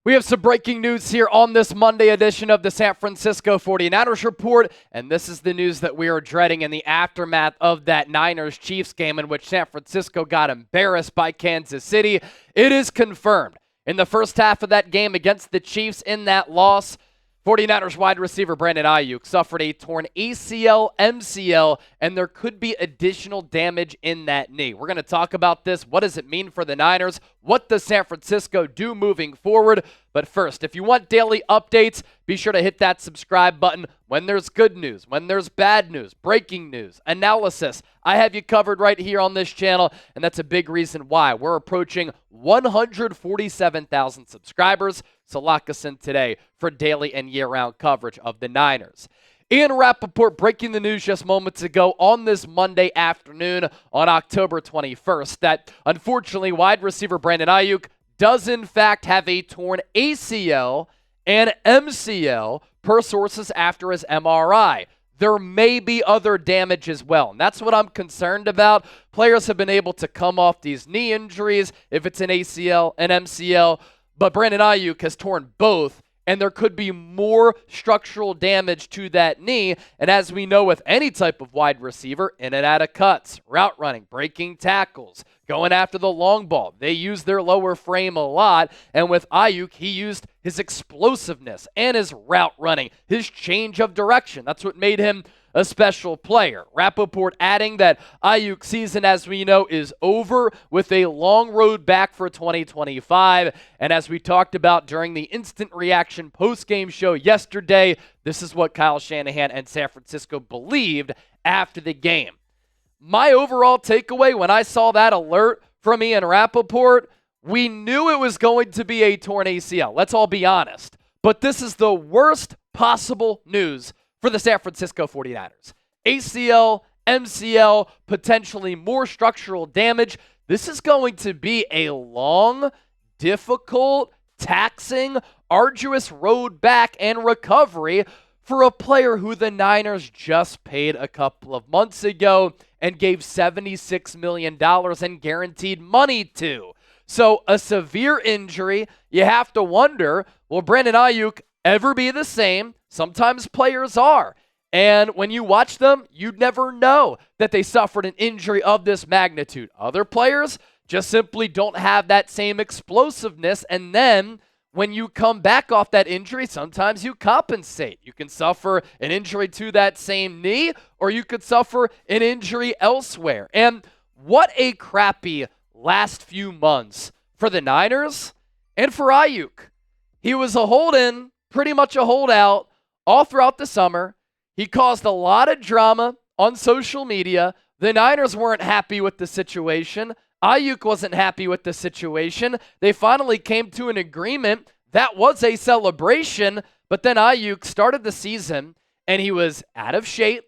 We have some breaking news here on this Monday edition of the San Francisco 49ers Report, and this is the news that we are dreading in the aftermath of that Niners-Chiefs game in which San Francisco got embarrassed by Kansas City. It is confirmed. In the first half of that game against the Chiefs in that loss, 49ers wide receiver Brandon Aiyuk suffered a torn ACL, MCL, and there could be additional damage in that knee. We're going to talk about this. What does it mean for the Niners? What does San Francisco do moving forward? But first, if you want daily updates, be sure to hit that subscribe button. When there's good news, when there's bad news, breaking news, analysis, I have you covered right here on this channel, and that's a big reason why. We're approaching 147,000 subscribers, so lock us in today for daily and year-round coverage of the Niners. Ian Rappaport breaking the news just moments ago on this Monday afternoon on October 21st that unfortunately wide receiver Brandon Aiyuk does in fact have a torn ACL and MCL per sources after his MRI. There may be other damage as well, and that's what I'm concerned about. Players have been able to come off these knee injuries if it's an ACL, an MCL, but Brandon Aiyuk has torn both, and there could be more structural damage to that knee. And as we know with any type of wide receiver, in and out of cuts, route running, breaking tackles, going after the long ball, they use their lower frame a lot. And with Aiyuk, he used his explosiveness and his route running, his change of direction. That's what made him a special player. Rappaport adding that Aiyuk's season, as we know, is over with a long road back for 2025. And as we talked about during the instant reaction post-game show yesterday, this is what Kyle Shanahan and San Francisco believed after the game. My overall takeaway when I saw that alert from Ian Rappaport, we knew it was going to be a torn ACL. Let's all be honest. But this is the worst possible news for the San Francisco 49ers. ACL, MCL, potentially more structural damage. This is going to be a long, difficult, taxing, arduous road back and recovery for a player who the Niners just paid a couple of months ago and gave $76 million in guaranteed money to. So a severe injury, you have to wonder, will Brandon Aiyuk ever be the same? Sometimes players are. And when you watch them, you'd never know that they suffered an injury of this magnitude. Other players just simply don't have that same explosiveness. And then when you come back off that injury, sometimes you compensate. You can suffer an injury to that same knee, or you could suffer an injury elsewhere. And what a crappy last few months for the Niners and for Aiyuk. He was a hold-in, pretty much a holdout all throughout the summer. He caused a lot of drama on social media. The Niners weren't happy with the situation. Aiyuk wasn't happy with the situation. They finally came to an agreement. That was a celebration, but then Aiyuk started the season, and he was out of shape.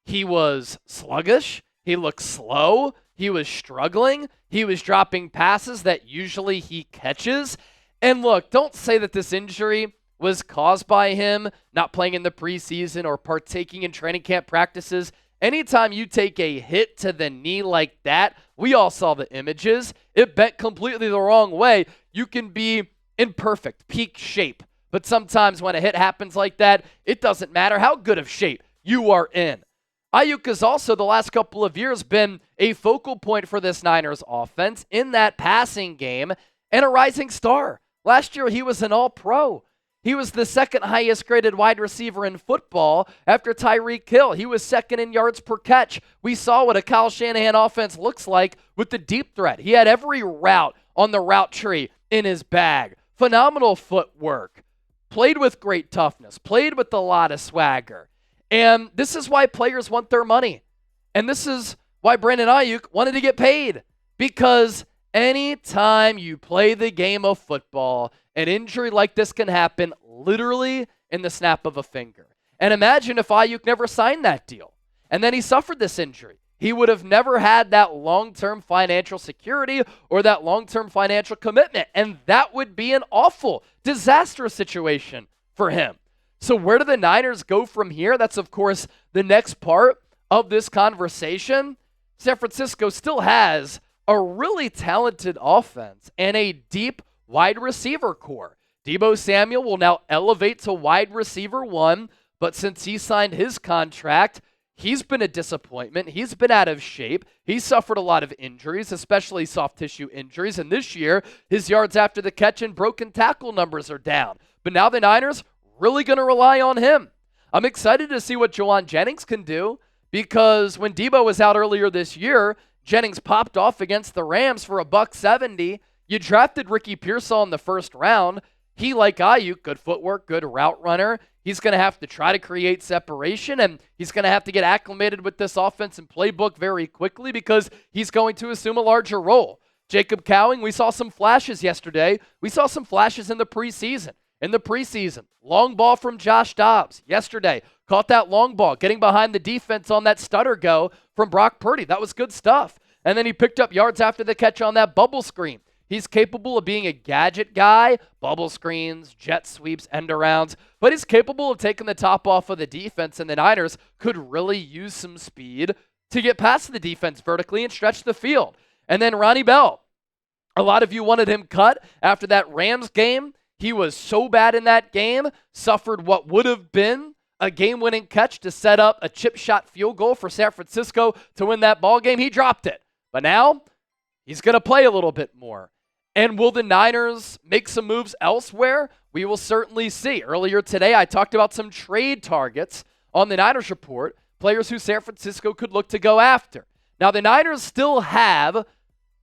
He was sluggish. He looked slow. He was struggling. He was dropping passes that usually he catches. And look, don't say that this injury was caused by him not playing in the preseason or partaking in training camp practices. Anytime you take a hit to the knee like that, we all saw the images. It bent completely the wrong way. You can be in perfect peak shape, but sometimes when a hit happens like that, it doesn't matter how good of shape you are in. Aiyuk has also, the last couple of years, been a focal point for this Niners offense in that passing game and a rising star. Last year, he was an all-pro. He was the second highest graded wide receiver in football after Tyreek Hill. He was second in yards per catch. We saw what a Kyle Shanahan offense looks like with the deep threat. He had every route on the route tree in his bag. Phenomenal footwork. Played with great toughness. Played with a lot of swagger. And this is why players want their money. And this is why Brandon Aiyuk wanted to get paid. Because anytime you play the game of football, an injury like this can happen literally in the snap of a finger. And imagine if Aiyuk never signed that deal, and then he suffered this injury. He would have never had that long-term financial security or that long-term financial commitment, and that would be an awful, disastrous situation for him. So where do the Niners go from here? That's, of course, the next part of this conversation. San Francisco still has a really talented offense and a deep wide receiver core. Deebo Samuel will now elevate to wide receiver 1, but since he signed his contract, he's been a disappointment. He's been out of shape. He suffered a lot of injuries, especially soft tissue injuries. And this year, his yards after the catch and broken tackle numbers are down. But now the Niners really going to rely on him. I'm excited to see what Jauan Jennings can do, because when Deebo was out earlier this year, Jennings popped off against the Rams for $170. You drafted Ricky Pearsall in the first round. He, like Aiyuk, good footwork, good route runner. He's going to have to try to create separation, and he's going to have to get acclimated with this offense and playbook very quickly because he's going to assume a larger role. Jacob Cowing, we saw some flashes yesterday. We saw some flashes in the preseason. Long ball from Josh Dobbs yesterday. Caught that long ball, getting behind the defense on that stutter go from Brock Purdy. That was good stuff. And then he picked up yards after the catch on that bubble screen. He's capable of being a gadget guy, bubble screens, jet sweeps, end arounds, but he's capable of taking the top off of the defense, and the Niners could really use some speed to get past the defense vertically and stretch the field. And then Ronnie Bell. A lot of you wanted him cut after that Rams game. He was so bad in that game, suffered what would have been a game-winning catch to set up a chip shot field goal for San Francisco to win that ball game. He dropped it. But now he's going to play a little bit more. And will the Niners make some moves elsewhere? We will certainly see. Earlier today, I talked about some trade targets on the Niners report, players who San Francisco could look to go after. Now, the Niners still have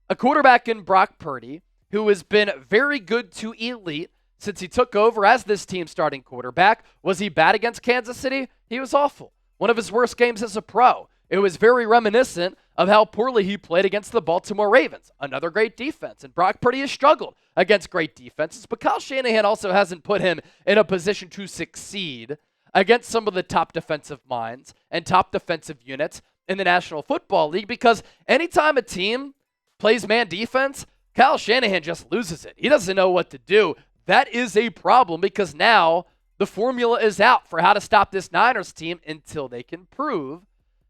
a quarterback in Brock Purdy who has been very good to elite since he took over as this team's starting quarterback. Was he bad against Kansas City? He was awful. One of his worst games as a pro. It was very reminiscent of how poorly he played against the Baltimore Ravens. Another great defense. And Brock Purdy has struggled against great defenses, but Kyle Shanahan also hasn't put him in a position to succeed against some of the top defensive minds and top defensive units in the National Football League, because anytime a team plays man defense, Kyle Shanahan just loses it. He doesn't know what to do. That is a problem, because now the formula is out for how to stop this Niners team until they can prove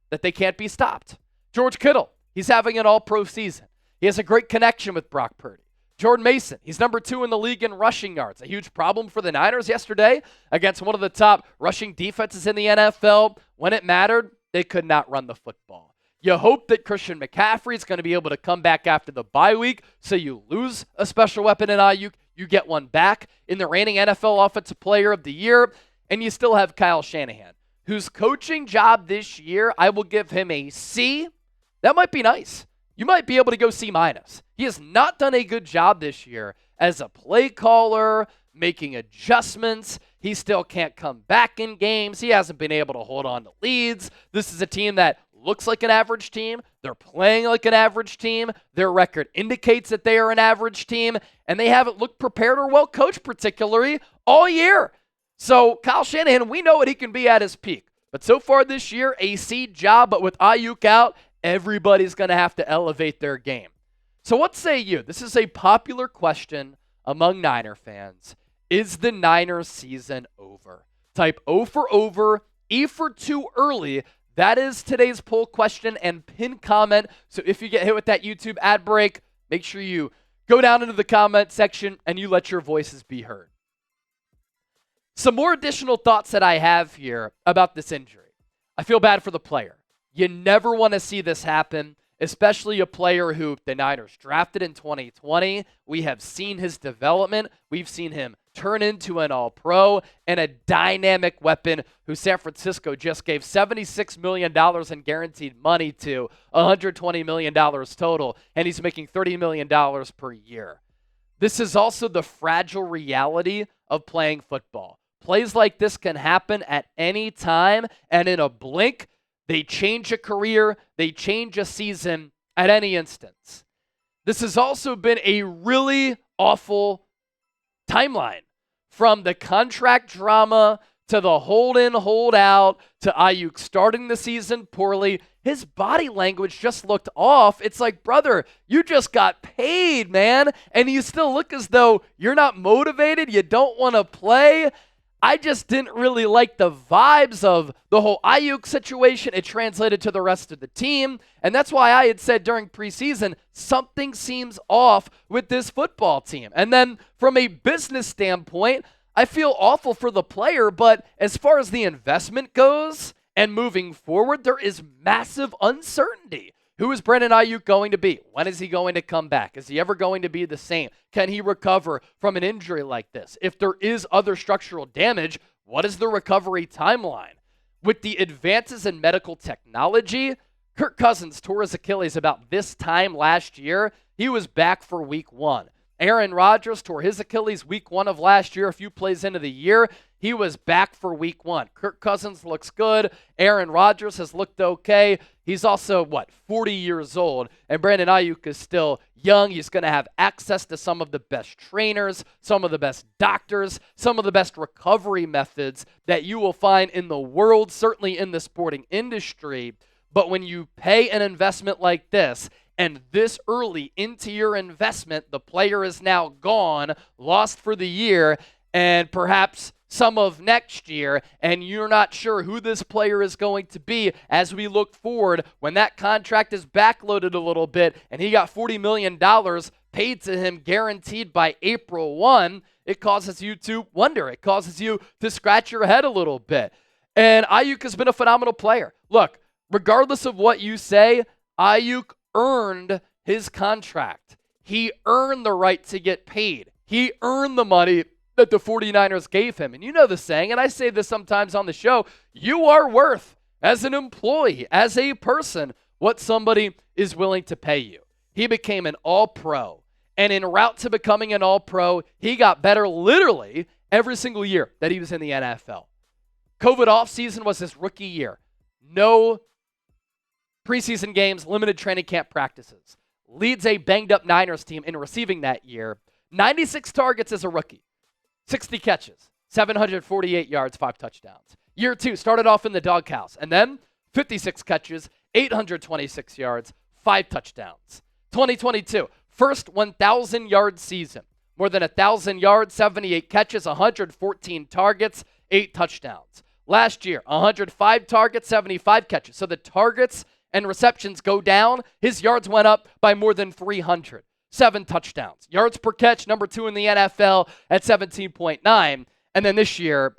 that they can't be stopped. George Kittle, he's having an all-pro season. He has a great connection with Brock Purdy. Jordan Mason, he's number 2 in the league in rushing yards. A huge problem for the Niners yesterday against one of the top rushing defenses in the NFL. When it mattered, they could not run the football. You hope that Christian McCaffrey is going to be able to come back after the bye week, so you lose a special weapon in Aiyuk, you get one back in the reigning NFL Offensive Player of the Year, and you still have Kyle Shanahan, whose coaching job this year, I will give him a C. That might be nice. You might be able to go C-. He has not done a good job this year as a play caller, making adjustments. He still can't come back in games. He hasn't been able to hold on to leads. This is a team that looks like an average team. They're playing like an average team. Their record indicates that they are an average team, and they haven't looked prepared or well coached particularly all year. So Kyle Shanahan, we know what he can be at his peak. But so far this year, a C job, but with Aiyuk out, everybody's going to have to elevate their game. So what say you? This is a popular question among Niner fans. Is the Niners season over? Type O for over, E for too early. That is today's poll question and pin comment. So if you get hit with that YouTube ad break, make sure you go down into the comment section and you let your voices be heard. Some more additional thoughts that I have here about this injury. I feel bad for the player. You never want to see this happen, especially a player who the Niners drafted in 2020. We have seen his development. We've seen him turn into an all-pro and a dynamic weapon who San Francisco just gave $76 million in guaranteed money to, $120 million total, and he's making $30 million per year. This is also the fragile reality of playing football. Plays like this can happen at any time, and in a blink, they change a career, they change a season at any instance. This has also been a really awful timeline, from the contract drama to the hold in, hold out, to Aiyuk starting the season poorly. His body language just looked off. It's like, brother, you just got paid, man, and you still look as though you're not motivated, you don't want to play. I just didn't really like the vibes of the whole Aiyuk situation. It translated to the rest of the team. And that's why I had said during preseason, something seems off with this football team. And then from a business standpoint, I feel awful for the player. But as far as the investment goes and moving forward, there is massive uncertainty. Who is Brandon Aiyuk going to be? When is he going to come back? Is he ever going to be the same? Can he recover from an injury like this? If there is other structural damage, what is the recovery timeline? With the advances in medical technology, Kirk Cousins tore his Achilles about this time last year. He was back for week 1. Aaron Rodgers tore his Achilles week 1 of last year, a few plays into the year. He was back for week 1. Kirk Cousins looks good. Aaron Rodgers has looked okay. He's also, 40 years old. And Brandon Aiyuk is still young. He's going to have access to some of the best trainers, some of the best doctors, some of the best recovery methods that you will find in the world, certainly in the sporting industry. But when you pay an investment like this, and this early into your investment, the player is now gone, lost for the year, and perhaps some of next year, and you're not sure who this player is going to be as we look forward when that contract is backloaded a little bit and he got $40 million paid to him guaranteed by April 1, it causes you to wonder. It causes you to scratch your head a little bit. And Aiyuk has been a phenomenal player. Look, regardless of what you say, Aiyuk earned his contract. He earned the right to get paid. He earned the money that the 49ers gave him. And you know the saying, and I say this sometimes on the show, you are worth, as an employee, as a person, what somebody is willing to pay you. He became an all-pro. And en route to becoming an all-pro, he got better literally every single year that he was in the NFL. COVID offseason was his rookie year. No preseason games, limited training camp practices. Leads a banged-up Niners team in receiving that year. 96 targets as a rookie. 60 catches, 748 yards, 5 touchdowns. Year 2, started off in the doghouse, and then 56 catches, 826 yards, 5 touchdowns. 2022, first 1,000-yard season. More than 1,000 yards, 78 catches, 114 targets, 8 touchdowns. Last year, 105 targets, 75 catches. So the targets and receptions go down. His yards went up by more than 300. 7 touchdowns. Yards per catch, number 2 in the NFL at 17.9. And then this year,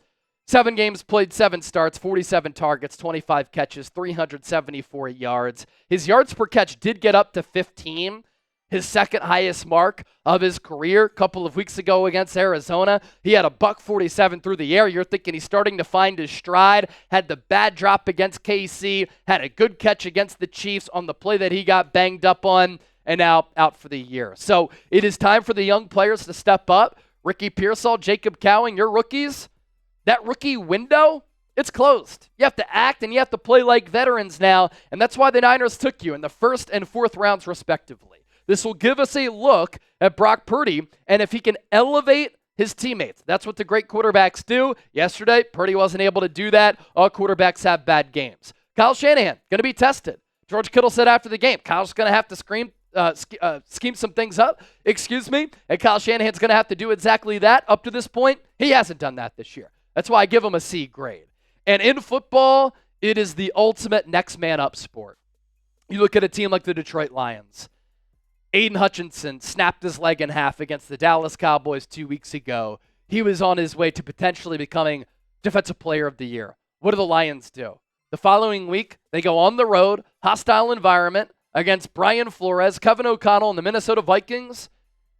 7 games played, 7 starts, 47 targets, 25 catches, 374 yards. His yards per catch did get up to 15, his second highest mark of his career. A couple of weeks ago against Arizona, he had a $147 through the air. You're thinking he's starting to find his stride. Had the bad drop against KC, had a good catch against the Chiefs on the play that he got banged up on, and now out for the year. So it is time for the young players to step up. Ricky Pearsall, Jacob Cowing, your rookies, that rookie window, it's closed. You have to act and you have to play like veterans now, and that's why the Niners took you in the 1st and 4th rounds respectively. This will give us a look at Brock Purdy and if he can elevate his teammates. That's what the great quarterbacks do. Yesterday, Purdy wasn't able to do that. All quarterbacks have bad games. Kyle Shanahan, going to be tested. George Kittle said after the game, Kyle's going to have to scheme some things up, and Kyle Shanahan's going to have to do exactly that. Up to this point, he hasn't done that this year. That's why I give him a C grade. And in football, it is the ultimate next man up sport. You look at a team like the Detroit Lions. Aiden Hutchinson snapped his leg in half against the Dallas Cowboys 2 weeks ago. He was on his way to potentially becoming Defensive Player of the Year. What do the Lions do? The following week, they go on the road, hostile environment, against Brian Flores, Kevin O'Connell, and the Minnesota Vikings,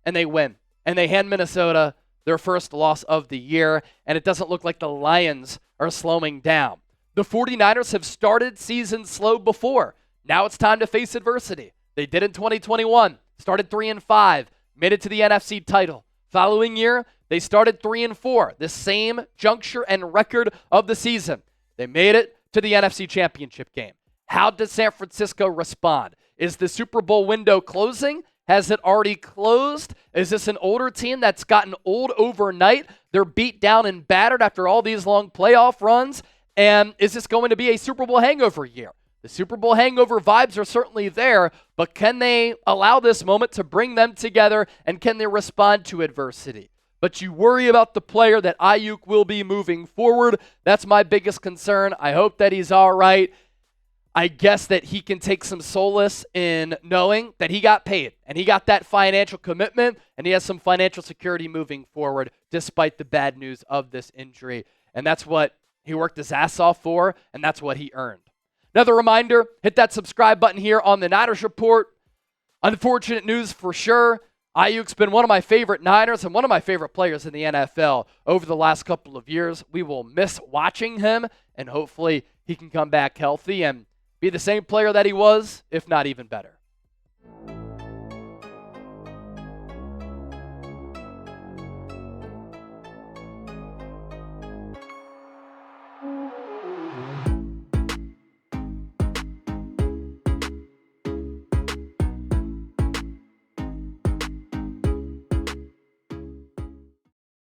and they win. And they hand Minnesota their first loss of the year, and it doesn't look like the Lions are slowing down. The 49ers have started seasons slow before. Now it's time to face adversity. They did in 2021, started 3-5, made it to the NFC title. Following year, they started 3-4, the same juncture and record of the season. They made it to the NFC Championship game. How did San Francisco respond? Is the Super Bowl window closing? Has it already closed? Is this an older team that's gotten old overnight? They're beat down and battered after all these long playoff runs. And is this going to be a Super Bowl hangover year? The Super Bowl hangover vibes are certainly there, but can they allow this moment to bring them together, and can they respond to adversity? but you worry about the player that Aiyuk will be moving forward. That's my biggest concern. I hope that he's all right. I guess that he can take some solace in knowing that he got paid and he got that financial commitment and he has some financial security moving forward despite the bad news of this injury. And that's what he worked his ass off for, and that's what he earned. Another reminder, hit that subscribe button here on the Niners Report. Unfortunate news for sure. Aiyuk's been one of my favorite Niners and one of my favorite players in the NFL over the last couple of years. We will miss watching him, and hopefully he can come back healthy and be the same player that he was, if not even better.